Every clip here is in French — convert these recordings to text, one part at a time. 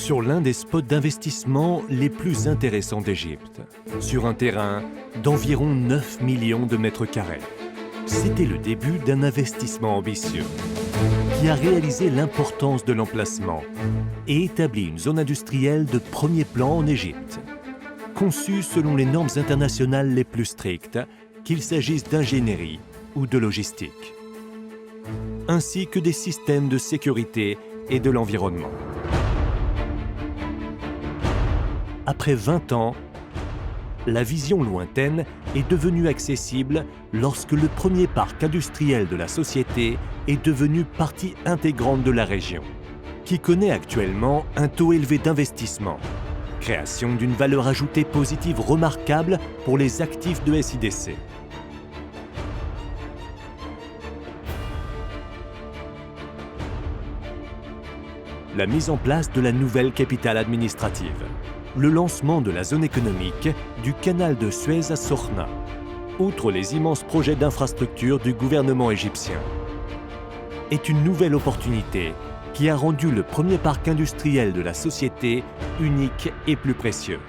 sur l'un des spots d'investissement les plus intéressants d'Égypte, sur un terrain d'environ 9 millions de mètres carrés. C'était le début d'un investissement ambitieux qui a réalisé l'importance de l'emplacement et établi une zone industrielle de premier plan en Égypte, conçue selon les normes internationales les plus strictes, qu'il s'agisse d'ingénierie ou de logistique, ainsi que des systèmes de sécurité et de l'environnement. Après 20 ans, la vision lointaine est devenue accessible lorsque le premier parc industriel de la société est devenu partie intégrante de la région, qui connaît actuellement un taux élevé d'investissement, création d'une valeur ajoutée positive remarquable pour les actifs de SIDC. La mise en place de la nouvelle capitale administrative, le lancement de la zone économique du canal de Suez à Sorna, outre les immenses projets d'infrastructure du gouvernement égyptien, est une nouvelle opportunité qui a rendu le premier parc industriel de la société unique et plus précieux.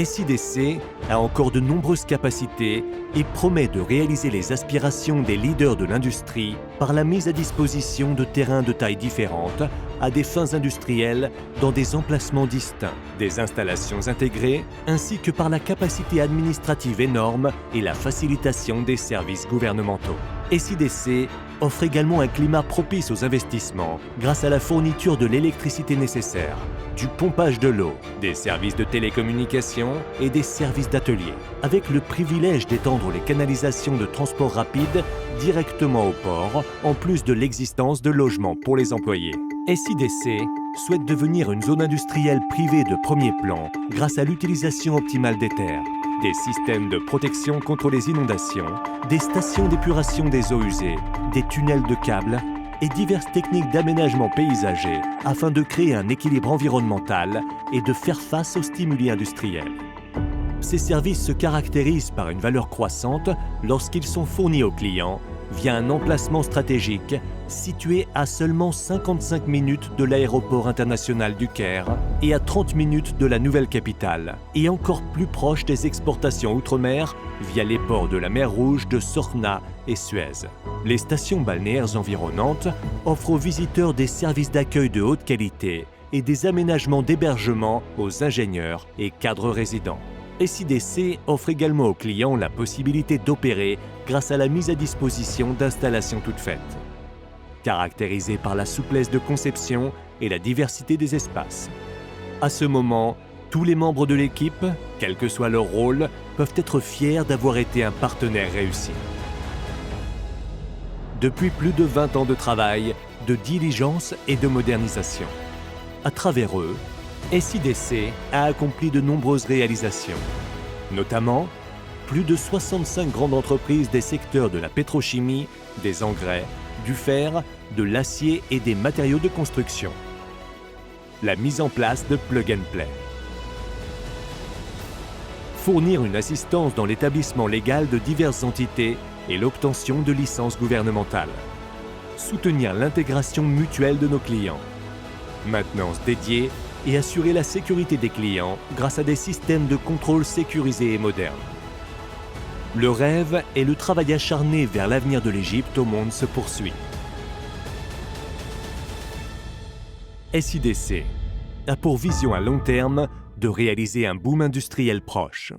SIDC a encore de nombreuses capacités et promet de réaliser les aspirations des leaders de l'industrie par la mise à disposition de terrains de tailles différentes à des fins industrielles dans des emplacements distincts, des installations intégrées, ainsi que par la capacité administrative énorme et la facilitation des services gouvernementaux. SIDC offre également un climat propice aux investissements grâce à la fourniture de l'électricité nécessaire, du pompage de l'eau, des services de télécommunications et des services d'atelier, avec le privilège d'étendre les canalisations de transport rapide directement au port, en plus de l'existence de logements pour les employés. SIDC souhaite devenir une zone industrielle privée de premier plan grâce à l'utilisation optimale des terres, des systèmes de protection contre les inondations, des stations d'épuration des eaux usées, des tunnels de câbles et diverses techniques d'aménagement paysager afin de créer un équilibre environnemental et de faire face aux stimuli industriels. Ces services se caractérisent par une valeur croissante lorsqu'ils sont fournis aux clients via un emplacement stratégique situé à seulement 55 minutes de l'aéroport international du Caire et à 30 minutes de la nouvelle capitale, et encore plus proche des exportations outre-mer via les ports de la mer Rouge de Sorna et Suez. Les stations balnéaires environnantes offrent aux visiteurs des services d'accueil de haute qualité et des aménagements d'hébergement aux ingénieurs et cadres résidents. SIDC offre également aux clients la possibilité d'opérer grâce à la mise à disposition d'installations toutes faites, caractérisées par la souplesse de conception et la diversité des espaces. À ce moment, tous les membres de l'équipe, quel que soit leur rôle, peuvent être fiers d'avoir été un partenaire réussi. Depuis plus de 20 ans de travail, de diligence et de modernisation. À travers eux, SIDC a accompli de nombreuses réalisations, notamment plus de 65 grandes entreprises des secteurs de la pétrochimie, des engrais, du fer, de l'acier et des matériaux de construction. La mise en place de Plug and Play. Fournir une assistance dans l'établissement légal de diverses entités et l'obtention de licences gouvernementales. Soutenir l'intégration mutuelle de nos clients. Maintenance dédiée et assurer la sécurité des clients grâce à des systèmes de contrôle sécurisés et modernes. Le rêve et le travail acharné vers l'avenir de l'Égypte au monde se poursuit. SIDC a pour vision à long terme de réaliser un boom industriel proche.